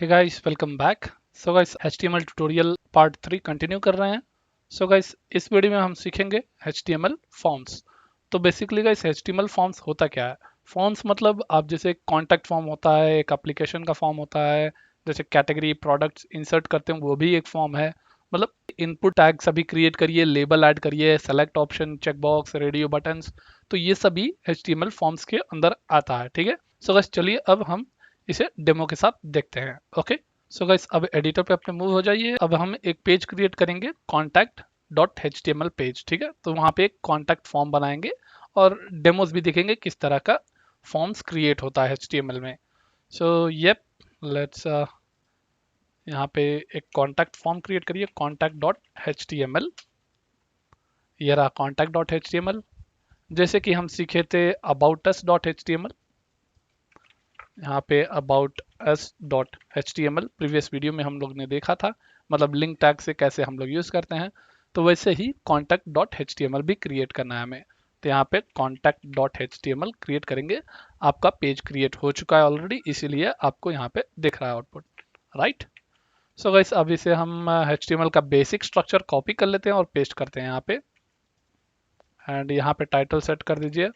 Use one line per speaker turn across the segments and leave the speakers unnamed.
हे guys welcome back. So guys HTML tutorial part 3 continue कर रहे हैं। सो गाइस इस वीडियो में हम सीखेंगे HTML फॉर्म्स। तो बेसिकली गाइस HTML फॉर्म्स होता क्या है? फॉर्म्स मतलब आप जैसे कॉन्टैक्ट फॉर्म होता है, एक एप्लीकेशन का फॉर्म होता है, जैसे कैटेगरी प्रोडक्ट्स इंसर्ट करते हैं वो भी एक फॉर्म है। मतलब इनपुट टैग सभी क्रिएट करिए, लेबल ऐड करिए, select option, checkbox, radio buttons, तो ये सभी HTML फॉर्म्स के अंदर आता है। ठीक है, सो गाइस चलिए अब हम इसे डेमो के साथ देखते हैं। ओके, सो गाइस अब एडिटर पे अपने मूव हो जाइए। अब हम एक पेज क्रिएट करेंगे, contact.html पेज। ठीक है, तो वहां पे एक कॉन्टैक्ट फॉर्म बनाएंगे और डेमोज भी देखेंगे किस तरह का फॉर्म्स क्रिएट होता है HTML में। सो येप, लेट्स यहाँ पे एक कॉन्टैक्ट फॉर्म क्रिएट करिए, contact.html। ये रहा contact.html। जैसे कि हम सीखे थे aboutus.html, यहाँ पे about us dot H T M L previous video में हम लोग ने देखा था, मतलब लिंक टैग से कैसे हम लोग यूज करते हैं। तो वैसे ही contact dot H T M L भी क्रिएट करना है हमें। तो यहाँ पे contact dot H T M L create करेंगे। आपका पेज क्रिएट हो चुका है ऑलरेडी, इसीलिए आपको यहाँ पे दिख रहा है आउटपुट, राइट। सो गाइस अब इसे हम एच टी एम एल का बेसिक स्ट्रक्चर कॉपी कर लेते हैं और पेस्ट करते हैं यहाँ पे। एंड यहाँ पे टाइटल सेट कर दीजिए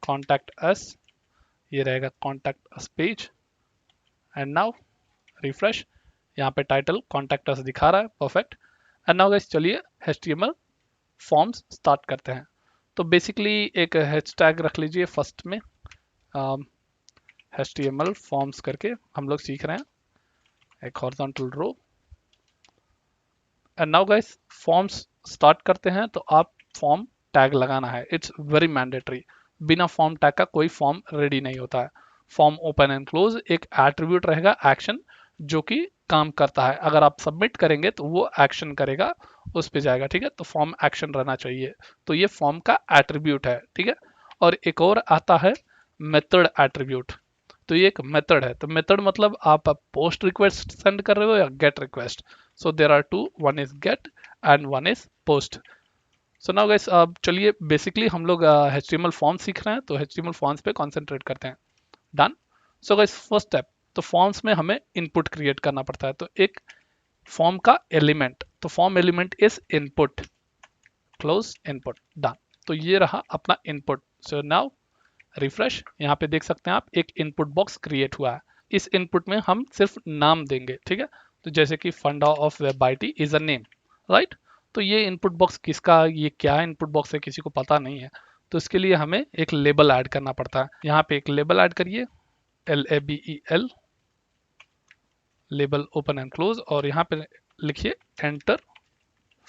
कॉन्टैक्ट अस, ये रहेगा contact us page. And now refresh, यहाँ पे टाइटल कॉन्टैक्ट अस दिखा रहा है, परफेक्ट। एंड नाउ गाइस चलिए HTML फॉर्म्स स्टार्ट करते हैं। तो बेसिकली एक हैशटैग रख लीजिए फर्स्ट में, HTML फॉर्म्स करके हम लोग सीख रहे हैं, एक horizontal row. And now guys forms start करते हैं, तो आप फॉर्म टैग लगाना है, इट्स वेरी मैंडेटरी। बिना फॉर्म टैग का कोई फॉर्म रेडी नहीं होता है। फॉर्म ओपन एंड क्लोज एक एट्रीब्यूट रहेगा, एक्शन, जो कि काम करता है। अगर आप सबमिट करेंगे तो वो एक्शन करेगा, उस पे जाएगा। ठीक है, तो फॉर्म एक्शन रहना चाहिए। तो ये फॉर्म का एट्रीब्यूट है। ठीक है, और एक और आता है मेथड एट्रीब्यूट। तो ये एक मेथड है। तो मेथड मतलब आप पोस्ट रिक्वेस्ट सेंड कर रहे हो या get request. So there are two, one is get and one is post. So now guys अब चलिए बेसिकली हम लोग HTML फॉर्म सीख रहे हैं, तो HTML फॉर्म्स पे कॉन्सेंट्रेट करते हैं। Done. So guys first step, तो फॉर्म्स में हमें इनपुट क्रिएट करना पड़ता है। तो एक फॉर्म का एलिमेंट, तो form element is input, close input, done. तो ये रहा अपना इनपुट। सो नाउ रिफ्रेश, यहाँ पे देख सकते हैं आप एक इनपुट बॉक्स क्रिएट हुआ है। इस इनपुट में हम सिर्फ नाम देंगे। ठीक है, तो जैसे कि फंडा of web IT is a name, right. तो ये इनपुट बॉक्स किसका, ये क्या इनपुट बॉक्स है, किसी को पता नहीं है। तो इसके लिए हमें एक लेबल ऐड करना पड़ता है। यहाँ पे एक लेबल ऐड करिए, LABEL, label open and close, और यहाँ पे लिखिए enter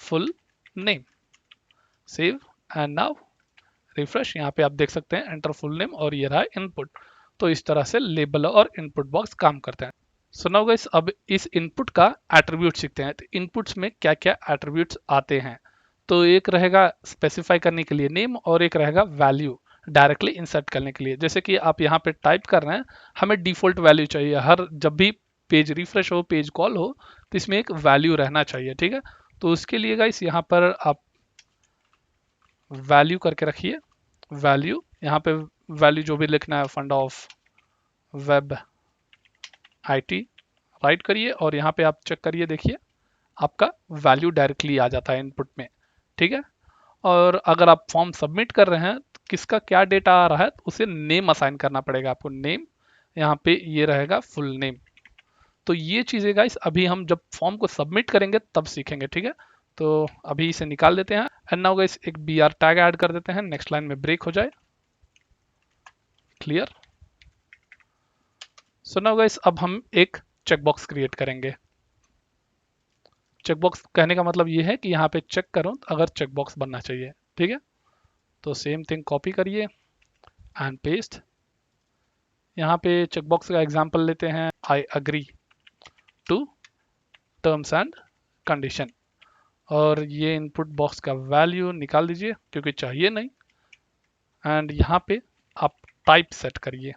full name, save and now refresh. यहाँ पे आप देख सकते हैं एंटर फुल नेम, और ये रहा इनपुट। तो इस तरह से लेबल और इनपुट बॉक्स काम करते हैं। सो नाउ गाइस अब इस इनपुट का एट्रीब्यूट सीखते हैं। तो इनपुट्स में क्या क्या एट्रीब्यूट्स आते हैं, तो एक रहेगा स्पेसिफाई करने के लिए नेम, और एक रहेगा वैल्यू डायरेक्टली इंसर्ट करने के लिए। जैसे कि आप यहाँ पे टाइप कर रहे हैं, हमें डिफॉल्ट वैल्यू चाहिए। हर जब भी पेज रिफ्रेश हो, पेज कॉल हो, तो इसमें एक वैल्यू रहना चाहिए। ठीक है, तो उसके लिए गाइस यहाँ पर आप वैल्यू करके रखिए। वैल्यू, यहाँ पे वैल्यू जो भी लिखना है, फंडा ऑफ वेब आईटी, राइट करिए, और यहाँ पे आप चेक करिए, देखिए आपका वैल्यू डायरेक्टली आ जाता है इनपुट में। ठीक है, और अगर आप फॉर्म सबमिट कर रहे हैं तो किसका क्या डेटा आ रहा है, तो उसे नेम असाइन करना पड़ेगा आपको। नेम, यहाँ पे ये रहेगा फुल नेम। तो ये चीजें गाइस अभी हम जब फॉर्म को सबमिट करेंगे तब सीखेंगे। ठीक है, तो अभी इसे निकाल देते हैं। एंड नाउ गाइस एक BR टैग ऐड कर देते हैं, नेक्स्ट लाइन में ब्रेक हो जाए, क्लियर। सो नाउ गाइस अब हम एक चेकबॉक्स क्रिएट करेंगे। चेकबॉक्स कहने का मतलब ये है कि यहाँ पे चेक करो अगर चेकबॉक्स बनना चाहिए। ठीक है, तो सेम थिंग कॉपी करिए एंड पेस्ट। यहाँ पे चेकबॉक्स का एग्जांपल लेते हैं, I agree to terms and condition, और ये इनपुट बॉक्स का वैल्यू निकाल दीजिए क्योंकि चाहिए नहीं। एंड यहाँ पे आप टाइप सेट करिए,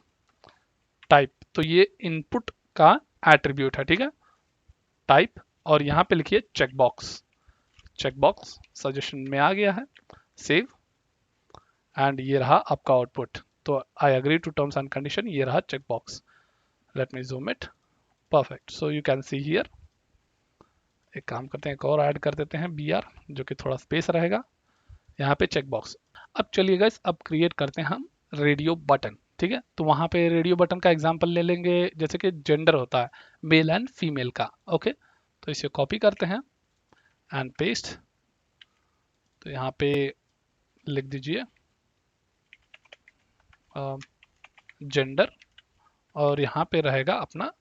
टाइप, तो ये इनपुट का एट्रीब्यूट है। ठीक है, टाइप, और यहाँ पे लिखिए चेकबॉक्स। चेकबॉक्स सजेशन में आ गया है, सेव, एंड ये रहा आपका आउटपुट। तो I agree to terms and condition, ये रहा checkbox. Let me zoom it, perfect. So you can see here, एक काम करते हैं, एक और ऐड कर देते हैं BR, जो कि थोड़ा स्पेस रहेगा यहाँ पे चेक बॉक्स। अब चलिए गाइस, अब क्रिएट करते हैं हम रेडियो बटन। ठीक है, तो वहां पे रेडियो बटन का एग्जांपल ले लेंगे, जैसे कि जेंडर होता है मेल एंड फीमेल का। ओके, तो इसे कॉपी करते हैं एंड पेस्ट। तो यहाँ पे लिख दीजिए जेंडर, और यहाँ पे रहेगा अपना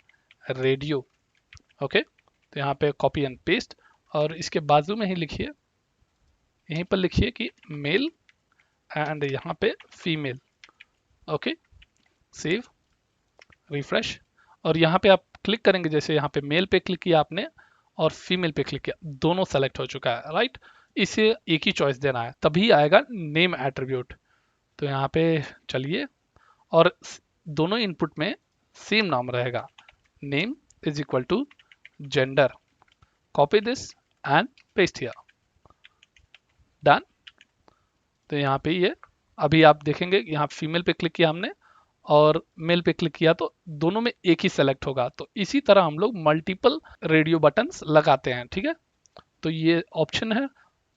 रेडियो। ओके, तो यहाँ पे कॉपी एंड पेस्ट, और इसके बाजू में ही लिखिए, यहीं पर लिखिए कि मेल एंड यहाँ पे फीमेल। ओके, सेव, रिफ्रेश, और यहाँ पे आप क्लिक करेंगे, जैसे यहाँ पे मेल पे क्लिक किया आपने और फीमेल पे क्लिक किया, दोनों सेलेक्ट हो चुका है, राइट। इसे एक ही चॉइस देना है, तभी आएगा नेम एट्रीब्यूट। तो यहाँ पे चलिए, और दोनों इनपुट में सेम नाम रहेगा, name is equal to gender. Copy this and paste here, done. तो यहाँ पे ये अभी आप देखेंगे, यहाँ फीमेल पे क्लिक किया हमने और मेल पे क्लिक किया, तो दोनों में एक ही सेलेक्ट होगा। तो इसी तरह हम लोग मल्टीपल रेडियो बटन्स लगाते हैं। ठीक है, तो ये ऑप्शन है।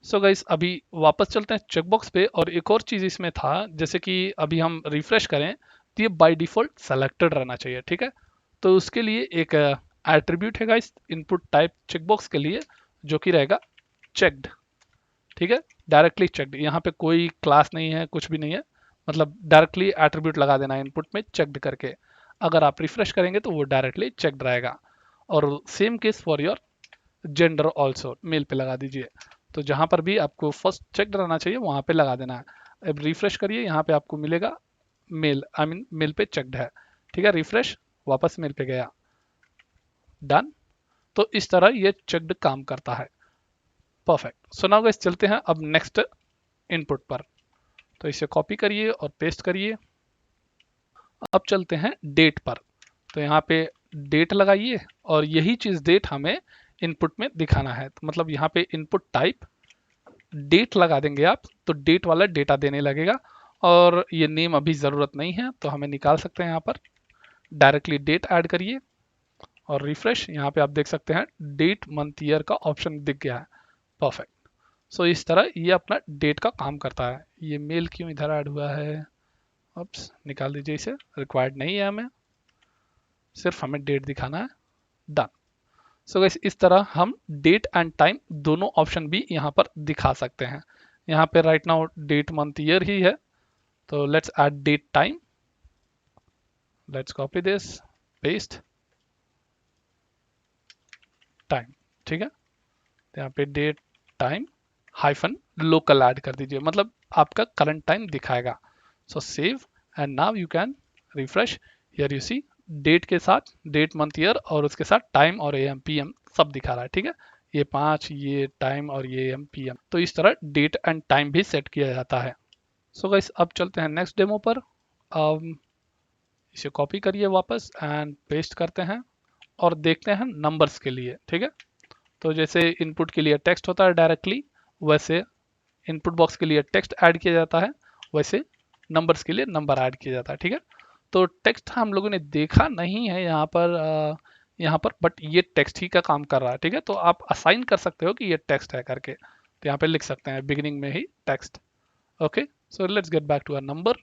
सो गाइस, अभी वापस चलते हैं चेकबॉक्स पे, और एक और चीज इसमें था, जैसे कि अभी हम रिफ्रेश करें तो ये बाय डिफॉल्ट सेलेक्टेड रहना चाहिए। ठीक है, तो उसके लिए एक एट्रीब्यूट है गाइस इनपुट टाइप चेकबॉक्स के लिए, जो कि रहेगा चेक्ड। ठीक है, डायरेक्टली चेक्ड, यहाँ पे कोई क्लास नहीं है, कुछ भी नहीं है, मतलब डायरेक्टली एट्रीब्यूट लगा देना है इनपुट में चेक्ड करके। अगर आप रिफ्रेश करेंगे तो वो डायरेक्टली चेक्ड रहेगा। और same case for your gender also, male पे लगा दीजिए। तो जहां पर भी आपको फर्स्ट चेक्ड रहना चाहिए वहां पे लगा देना है। अब रिफ्रेश करिए, यहाँ पे आपको मिलेगा मेल, आई मीन मेल पे चेक्ड है। ठीक है, रिफ्रेश, वापस मेल पे गया, डन। तो इस तरह ये चेक्ड काम करता है। परफेक्ट। सो नाउ गाइस, चलते हैं अब नेक्स्ट इनपुट पर। तो इसे कॉपी करिए और पेस्ट करिए। अब चलते हैं डेट पर। तो यहाँ पे डेट लगाइए, और यही चीज डेट हमें इनपुट में दिखाना है। तो मतलब यहाँ पे इनपुट टाइप डेट लगा देंगे आप, तो डेट वाला डेटा देने लगेगा। और ये नेम अभी जरूरत नहीं है, तो हमें निकाल सकते हैं। यहाँ पर डायरेक्टली डेट ऐड करिए और रिफ्रेश, यहाँ पे आप देख सकते हैं डेट मंथ ईयर का ऑप्शन दिख गया है। परफेक्ट। सो इस तरह ये अपना डेट का काम करता है। ये मेल क्यों इधर ऐड हुआ है, ऑप्स निकाल दीजिए, इसे रिक्वायर्ड नहीं है हमें, सिर्फ हमें डेट दिखाना है, डन। सो गाइस, इस तरह हम डेट एंड टाइम दोनों ऑप्शन भी यहाँ पर दिखा सकते हैं। यहाँ पे right now date month year ही है, तो let's add date time, let's copy this, paste, time. ठीक है, तो यहाँ पे date time hyphen local add कर दीजिए, मतलब आपका करंट टाइम दिखाएगा। So save, and now you can refresh, here you see date के साथ डेट मंथ ईयर, और उसके साथ टाइम और AM PM सब दिखा रहा है। ठीक है, ये 5, ये टाइम और ये AM PM, तो इस तरह डेट एंड टाइम भी सेट किया जाता है। सो गाइस, अब चलते हैं नेक्स्ट डेमो पर। इसे कॉपी करिए वापस एंड पेस्ट करते हैं, और देखते हैं नंबर्स के लिए। ठीक है, तो जैसे इनपुट के लिए टेक्स्ट होता है डायरेक्टली, वैसे इनपुट बॉक्स के लिए टेक्स्ट ऐड किया जाता है, वैसे नंबर्स के लिए नंबर ऐड किया जाता है। ठीक है, तो टेक्स्ट हम लोगों ने देखा नहीं है यहाँ पर बट ये टेक्स्ट ही का काम कर रहा है। ठीक है, तो आप असाइन कर सकते हो कि ये टेक्स्ट है करके, तो यहाँ पे लिख सकते हैं बिगिनिंग में ही text. Okay, so let's get back to a number,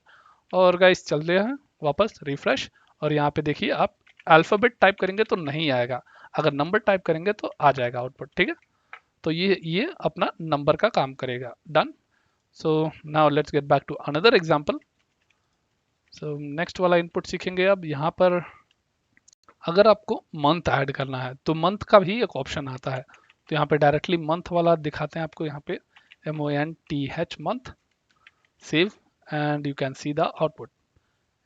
और गाइस चलते हैं वापस रिफ्रेश, और यहाँ पे देखिए आप अल्फाबेट टाइप करेंगे तो नहीं आएगा, अगर नंबर टाइप करेंगे तो आ जाएगा आउटपुट। ठीक है, तो ये अपना नंबर का काम करेगा, done. So now let's get back to another example. So next वाला इनपुट सीखेंगे। अब यहाँ पर अगर आपको मंथ ऐड करना है तो मंथ का भी एक ऑप्शन आता है, तो यहाँ पे डायरेक्टली मंथ वाला दिखाते हैं आपको, यहाँ पे MONTH month, save, and you can see the output.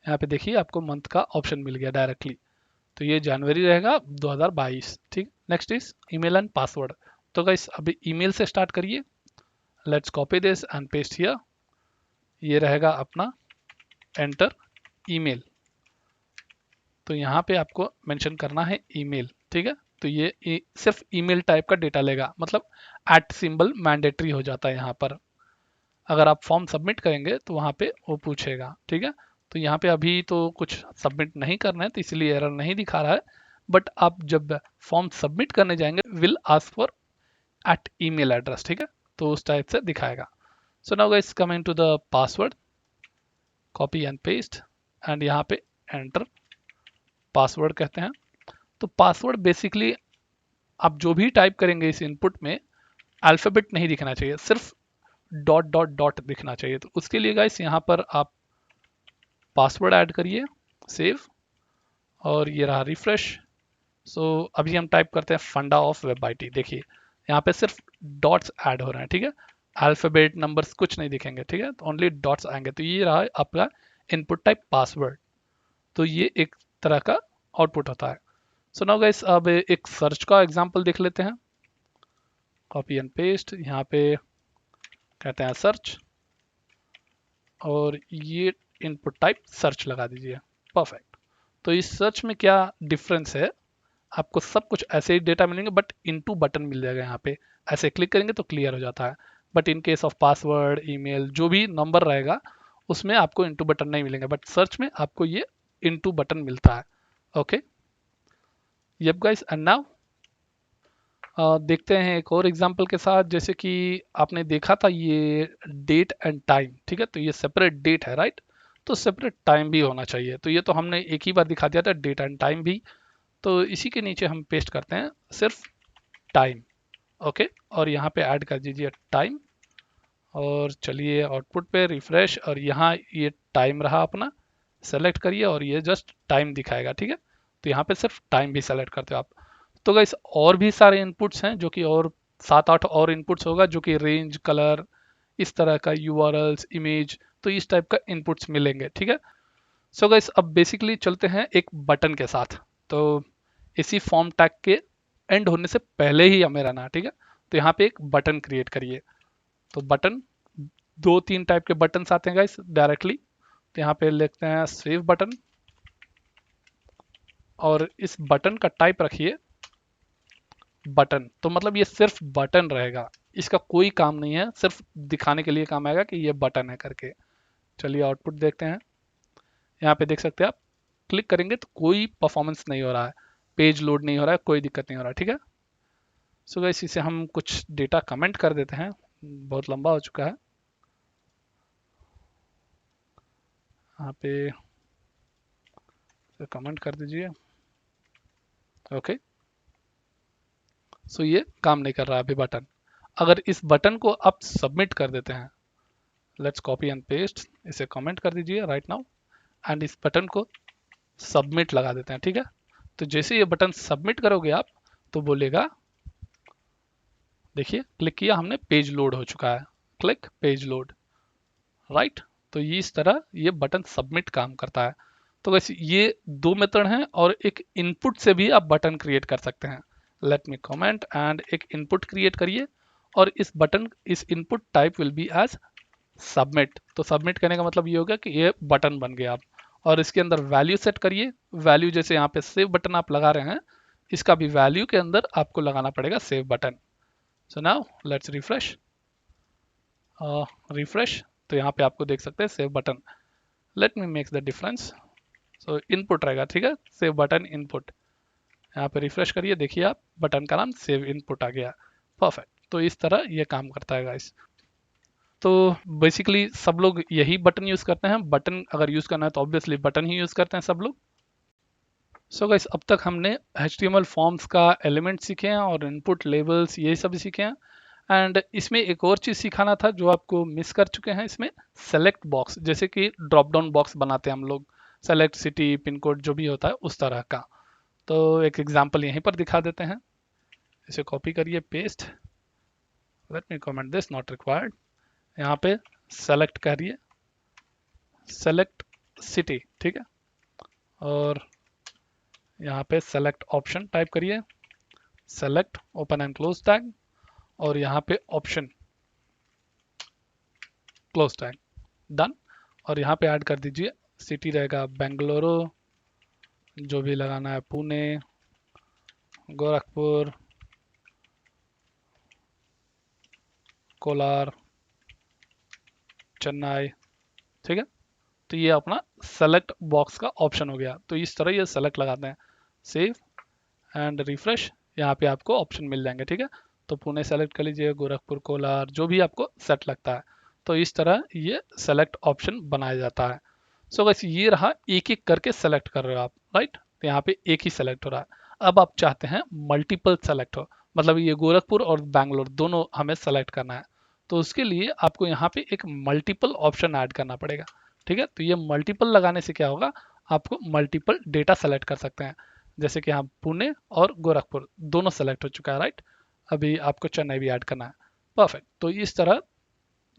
यहाँ पे देखिए आपको मंथ का ऑप्शन मिल गया डायरेक्टली, तो ये जनवरी रहेगा 2022। ठीक, next is email and password. तो गाइस अभी ईमेल से स्टार्ट करिए, let's copy this and paste here. ये रहेगा अपना एंटर ईमेल, तो यहाँ पे आपको मेंशन करना है ईमेल। ठीक है, तो ये सिर्फ ईमेल टाइप का डेटा लेगा, मतलब @ सिंबल मैंडेटरी हो जाता है यहाँ पर। अगर आप फॉर्म सबमिट करेंगे तो वहाँ पे वो पूछेगा। ठीक है, तो यहाँ पे अभी तो कुछ सबमिट नहीं करना है, तो इसलिए एरर नहीं दिखा रहा है, बट आप जब फॉर्म सबमिट करने जाएंगे will ask for at email address, ठीक है, तो उस टाइप से दिखाएगा। So now guys coming to the password, copy and paste and यहाँ पे एंटर पासवर्ड कहते हैं। तो पासवर्ड बेसिकली आप जो भी टाइप करेंगे इस इनपुट में अल्फाबेट नहीं दिखना चाहिए, सिर्फ डॉट डॉट डॉट दिखना चाहिए। तो उसके लिए गाइस यहाँ पर आप पासवर्ड ऐड करिए, सेव, और ये रहा रिफ्रेश। सो अभी हम टाइप करते हैं फंडा ऑफ वेब आईटी। देखिए यहाँ पे सिर्फ डॉट्स ऐड हो रहे हैं, ठीक है, अल्फाबेट नंबर्स कुछ नहीं दिखेंगे, ठीक है, तो ओनली डॉट्स आएंगे। तो ये रहा आपका इनपुट टाइप पासवर्ड। तो ये एक तरह का आउटपुट होता है। सो नाउ गाइस अब एक सर्च का एग्जांपल देख लेते हैं, कॉपी एंड पेस्ट, यहाँ पे कहते हैं सर्च, और ये इनपुट टाइप सर्च लगा दीजिए, परफेक्ट। तो इस सर्च में क्या डिफरेंस है, आपको सब कुछ ऐसे ही डेटा मिलेंगे बट इनटू बटन मिल जाएगा। यहाँ पे ऐसे क्लिक करेंगे तो क्लियर हो जाता है, but in case of password, email, जो भी नंबर रहेगा उसमें आपको इनटू बटन नहीं मिलेंगे, बट सर्च में आपको ये इनटू बटन मिलता है। Okay, yup guys, and now देखते हैं एक और एग्जांपल के साथ। जैसे कि आपने देखा था ये डेट एंड टाइम, ठीक है, तो ये सेपरेट डेट है, राइट, तो सेपरेट टाइम भी होना चाहिए। तो ये तो हमने एक ही बार दिखा दिया था, डेट एंड टाइम भी। तो इसी के नीचे हम पेस्ट करते हैं सिर्फ टाइम। ओके, और यहाँ पे ऐड कर दीजिए टाइम, और चलिए आउटपुट पे रिफ्रेश, और यहाँ ये टाइम रहा अपना, सेलेक्ट करिए और ये जस्ट टाइम दिखाएगा, ठीक है। तो यहाँ पे सिर्फ टाइम भी सेलेक्ट करते हो आप। तो गाइस और भी सारे इनपुट्स हैं जो कि और 7-8 और इनपुट्स होगा, जो कि रेंज, कलर, इस तरह का, यूआरएल्स, इमेज, तो इस टाइप का इनपुट्स मिलेंगे, ठीक है। सो गाइस अब बेसिकली चलते हैं एक बटन के साथ। तो इसी फॉर्म टैग के एंड होने से पहले ही हमें रहना, ठीक है। तो यहाँ पे एक बटन क्रिएट करिए। तो बटन 2-3 टाइप के बटन आते हैं गाइस डायरेक्टली। तो यहाँ पे लिखते हैं सेव बटन, और इस बटन का टाइप रखिए बटन। तो मतलब ये सिर्फ बटन रहेगा, इसका कोई काम नहीं है, सिर्फ दिखाने के लिए काम आएगा कि ये बटन है करके। चलिए आउटपुट देखते हैं। यहाँ पे देख सकते हैं आप, क्लिक करेंगे तो कोई परफॉर्मेंस नहीं हो रहा है, पेज लोड नहीं हो रहा है, कोई दिक्कत नहीं हो रहा है, ठीक है। सो गाइस इसे हम कुछ डेटा कमेंट कर देते हैं, बहुत लंबा हो चुका है। यहाँ पे कमेंट कर दीजिए। ओके, सो ये काम नहीं कर रहा है अभी बटन। अगर इस बटन को आप सबमिट कर देते हैं, लेट्स कॉपी एंड पेस्ट, इसे कमेंट कर दीजिए राइट नाउ, एंड इस बटन को सबमिट लगा देते हैं, ठीक है। तो जैसे ये बटन सबमिट करोगे आप, तो बोलेगा, देखिए क्लिक किया हमने, पेज लोड हो चुका है, क्लिक पेज लोड, राइट। तो ये इस तरह ये बटन सबमिट काम करता है। तो वैसे ये दो मेथड हैं, और एक इनपुट से भी आप बटन क्रिएट कर सकते हैं। लेट मी कमेंट, एंड एक इनपुट क्रिएट करिए, और इस बटन, इस input type will be as submit. तो सबमिट करने का मतलब ये होगा कि ये बटन बन गया आप, और इसके अंदर वैल्यू सेट करिए। वैल्यू जैसे यहाँ पे सेव बटन आप लगा रहे हैं, इसका भी वैल्यू के अंदर आपको लगाना पड़ेगा save button. So now let's refresh, refresh, तो यहाँ पे आपको देख सकते हैं save button. Let me make the difference, so input रहेगा, ठीक है, सेव बटन इनपुट। यहाँ पे रिफ्रेश करिए, देखिए आप, बटन का नाम सेव इनपुट आ गया, परफेक्ट। तो इस तरह ये काम करता है गाइस। तो बेसिकली सब लोग यही बटन यूज करते हैं, बटन अगर यूज करना है तो ऑब्वियसली बटन ही यूज करते हैं सब लोग। सो गाइस अब तक हमने HTML फॉर्म्स का एलिमेंट सीखे हैं, और इनपुट लेबल्स ये सब सीखे हैं। एंड इसमें एक और चीज़ सिखाना था जो आपको मिस कर चुके हैं, इसमें सेलेक्ट बॉक्स, जैसे कि ड्रॉप डाउन बॉक्स बनाते हैं हम लोग, सेलेक्ट सिटी, पिन कोड, जो भी होता है उस तरह का। तो एक एग्जांपल यहीं पर दिखा देते हैं, इसे कॉपी करिए, paste, late me comment this not required. यहाँ पे सेलेक्ट करिए, सेलेक्ट सिटी, ठीक है, और यहाँ पे सेलेक्ट ऑप्शन टाइप करिए, select open and close tag, और यहाँ पे ऑप्शन क्लोज टैग, डन। और यहाँ पे ऐड कर दीजिए सिटी रहेगा बेंगलुरु, जो भी लगाना है, पुणे, गोरखपुर, कोलार, चेन्नई, ठीक है। तो ये अपना सेलेक्ट बॉक्स का ऑप्शन हो गया। तो इस तरह ये सेलेक्ट लगाते हैं, सेव, एंड रिफ्रेश, यहाँ पे आपको ऑप्शन मिल जाएंगे। ठीक है, तो पुणे सेलेक्ट कर लीजिए, गोरखपुर, कोलार, जो भी आपको सेट लगता है। तो इस तरह ये सेलेक्ट ऑप्शन बनाया जाता है। सो बस ये रहा, एक एक करके सेलेक्ट कर रहे हो आप, राइट। तो यहाँ पे एक ही सेलेक्ट हो रहा है। अब आप चाहते हैं मल्टीपल सेलेक्ट हो, मतलब ये गोरखपुर और बैंगलोर दोनों हमें सेलेक्ट करना है। तो उसके लिए आपको यहाँ पे एक मल्टीपल ऑप्शन ऐड करना पड़ेगा। ठीक है, तो ये मल्टीपल लगाने से क्या होगा, आपको मल्टीपल डेटा सेलेक्ट कर सकते हैं। जैसे कि यहाँ पुणे और गोरखपुर दोनों सेलेक्ट हो चुका है, राइट। अभी आपको चेन्नई भी ऐड करना है। परफेक्ट, तो इस तरह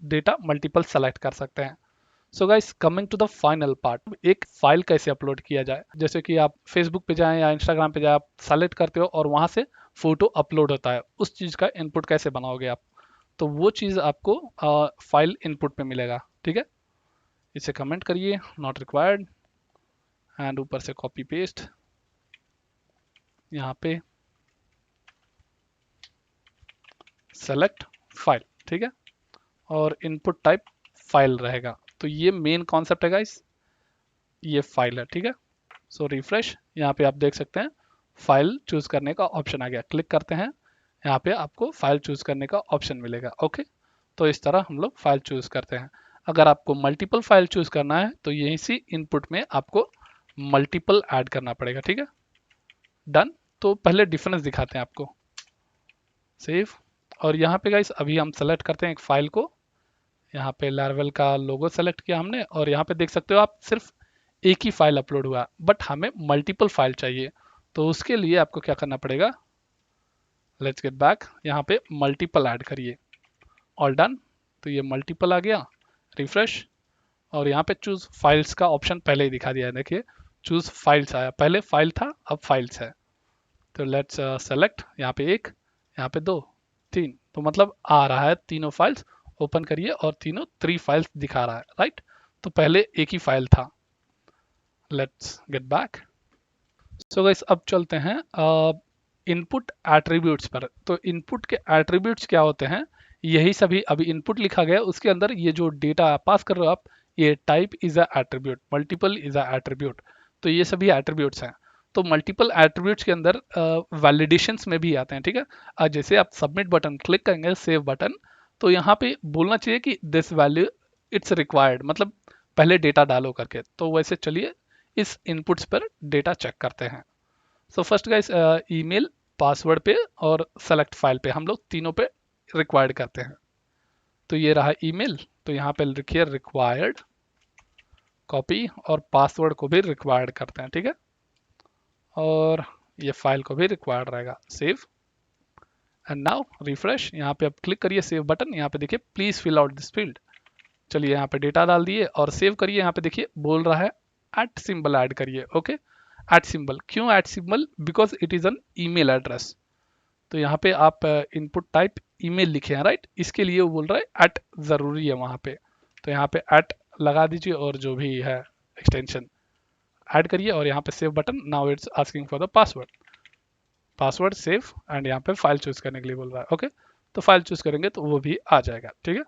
डेटा मल्टीपल सेलेक्ट कर सकते हैं। So guys, coming to the final part, एक फाइल कैसे अपलोड किया जाए। जैसे कि आप फेसबुक पे जाएं या इंस्टाग्राम पे जाएं, आप सेलेक्ट करते हो और वहां से फोटो अपलोड होता है, उस चीज का इनपुट कैसे बनाओगे आप। तो वो चीज आपको फाइल इनपुट पे मिलेगा। ठीक है, इसे कमेंट करिए, नॉट रिक्वायर्ड, एंड ऊपर से कॉपी पेस्ट यहाँ पे, सेलेक्ट फाइल। ठीक है, और इनपुट टाइप फाइल रहेगा। तो ये मेन कॉन्सेप्ट है गाइस, ये फाइल है। ठीक है, सो रिफ्रेश, यहाँ पे आप देख सकते हैं फाइल चूज करने का ऑप्शन आ गया। क्लिक करते हैं, यहाँ पे आपको फाइल चूज करने का ऑप्शन मिलेगा। ओके, तो इस तरह हम लोग फाइल चूज करते हैं। अगर आपको मल्टीपल फाइल चूज करना है तो यहीं से इनपुट में आपको मल्टीपल ऐड करना पड़ेगा। ठीक है, डन। तो पहले डिफरेंस दिखाते हैं आपको, सेव। और यहाँ पे गाइस अभी हम सेलेक्ट करते हैं एक फाइल को। यहाँ पे लारवेल का लोगो सेलेक्ट किया हमने, और यहाँ पे देख सकते हो आप सिर्फ एक ही फाइल अपलोड हुआ, बट हमें मल्टीपल फाइल चाहिए। तो उसके लिए आपको क्या करना पड़ेगा, लेट्स गेट बैक, यहाँ पे मल्टीपल ऐड करिए, ऑल डन। तो ये मल्टीपल आ गया, रिफ्रेश, और यहाँ पे चूज फाइल्स का ऑप्शन पहले ही दिखा दिया है। देखिए, चूज फाइल्स आया, पहले फाइल था अब फाइल्स है। तो लेट्स सेलेक्ट, यहाँ पे एक, यहाँ पे दो, तीन, तो मतलब आ रहा है तीनों फाइल्स। ओपन करिए और तीनों 3 फाइल्स दिखा रहा है, राइट। तो पहले एक ही फाइल था। Let's get back. So guys, अब चलते हैं इनपुट एट्रीब्यूट्स पर। तो इनपुट के एट्रीब्यूट्स क्या होते हैं, यही सभी अभी इनपुट लिखा गया है, उसके अंदर ये जो डेटा पास कर रहे हो आप, ये type is a attribute, multiple is a attribute. तो ये सभी एट्रीब्यूट्स हैं। तो मल्टीपल एट्रीब्यूट्स के अंदर वैलिडेशंस में भी आते हैं। ठीक है, जैसे आप सबमिट बटन क्लिक करेंगे, सेव बटन, तो यहाँ पे बोलना चाहिए कि दिस वैल्यू इट्स रिक्वायर्ड, मतलब पहले डेटा डालो करके। तो वैसे चलिए इस इनपुट्स पर डेटा चेक करते हैं। So first guys, email, password पे और सेलेक्ट फाइल पे हम लोग तीनों पे रिक्वायर्ड करते हैं। तो ये रहा ईमेल, तो यहाँ पे लिखिए रिक्वायर्ड, कॉपी, और पासवर्ड को भी रिक्वायर्ड करते हैं। ठीक है, और ये फाइल को भी रिक्वायर्ड रहेगा, सेव, एंड नाउ रिफ्रेश। यहाँ पे आप क्लिक करिए सेव बटन, यहाँ पे देखिए please fill out this field. चलिए यहाँ पे डेटा डाल दिए और सेव करिए। यहाँ पे देखिए बोल रहा है एट सिंबल ऐड करिए। ओके, एट सिंबल, क्यों at symbol, because it is an email address. तो यहाँ पे आप इनपुट टाइप ईमेल लिखे हैं, राइट, इसके लिए वो बोल रहा है एट जरूरी है वहां पे। तो यहाँ पे एट लगा दीजिए और जो भी है एक्सटेंशन ऐड करिए, और यहाँ पे save button. Now it's asking for the password, password save, and यहाँ पे फाइल चूज करने के लिए बोल रहा है। ओके, तो फाइल चूज करेंगे तो वो भी आ जाएगा। ठीक है,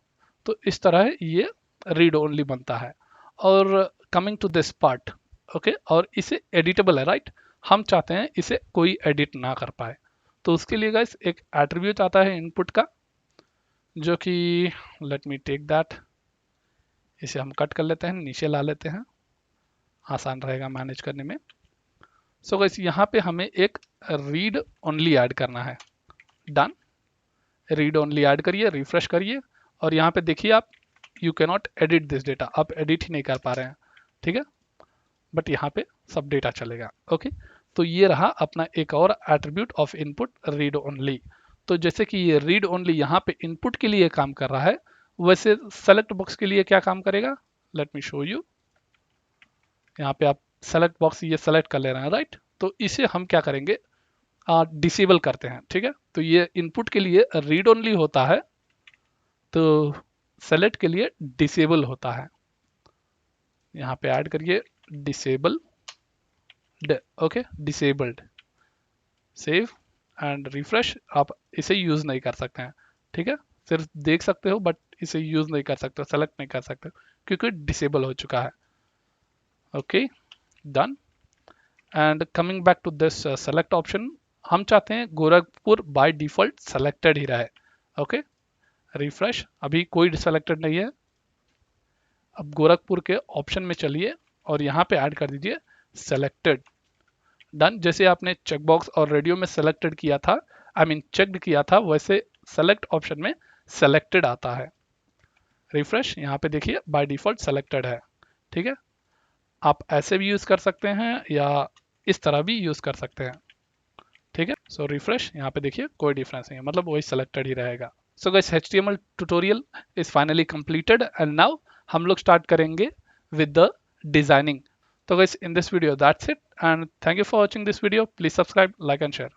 तो इस तरह ये रीड ओनली बनता है। और coming to this part, okay, और इसे एडिटेबल है, राइट। हम चाहते हैं इसे कोई एडिट ना कर पाए, तो उसके लिए गाइस एक एट्रीब्यूट आता है इनपुट का, जो कि लेट मी टेक दैट, इसे हम कट कर लेते हैं, नीचे ला लेते हैं, आसान रहेगा मैनेज करने में। सो गाइस, यहाँ पे हमें एक रीड ओनली ऐड करना है, डन। रीड ओनली ऐड करिए, रिफ्रेश करिए, और यहाँ पे देखिए आप, you can not edit this data, आप एडिट ही नहीं कर पा रहे हैं। ठीक है, बट यहाँ पे सब डेटा चलेगा। ओके, तो ये रहा अपना एक और attribute of input, read only. तो जैसे कि ये रीड ओनली यहाँ पे इनपुट के लिए काम कर रहा है, वैसे सेलेक्ट बॉक्स के लिए क्या काम करेगा, लेट मी शो यू। यहाँ पे आप सेलेक्ट बॉक्स ये सेलेक्ट कर ले रहे हैं, राइट। तो इसे हम क्या करेंगे, डिसेबल करते हैं। ठीक है, तो ये इनपुट के लिए रीड ओनली होता है, तो सेलेक्ट के लिए डिसेबल होता है। यहाँ पे ऐड करिए disable, okay, disabled, save and refresh. आप इसे यूज नहीं कर सकते हैं। ठीक है, सिर्फ देख सकते हो, बट इसे यूज नहीं कर सकते, सेलेक्ट नहीं कर सकते क्योंकि डिसेबल हो चुका है। Okay, done. And coming back to this select option, हम चाहते हैं गोरखपुर बाय डिफॉल्ट सेलेक्टेड ही रहे। ओके, रिफ्रेश, अभी कोई सेलेक्टेड नहीं है। अब गोरखपुर के ऑप्शन में चलिए और यहाँ पे ऐड कर दीजिए सेलेक्टेड। डन। जैसे आपने चेकबॉक्स और रेडियो में सेलेक्टेड किया था, आई मीन चेक्ड किया था, वैसे सेलेक्ट ऑप्शन में सेलेक्टेड आता है। रिफ्रेश, यहाँ पे देखिए बाय डिफॉल्ट सेलेक्टेड है। ठीक है, आप ऐसे भी यूज कर सकते हैं या इस तरह भी यूज कर सकते हैं। ठीक है, सो रिफ्रेश, यहाँ पे देखिए कोई डिफरेंस नहीं है, मतलब वही सेलेक्टेड ही रहेगा। सो guys, HTML tutorial is finally completed and now हम लोग स्टार्ट करेंगे विद द डिजाइनिंग। तो guys, in this video that's it and thank you for watching this video. Please subscribe, like and share.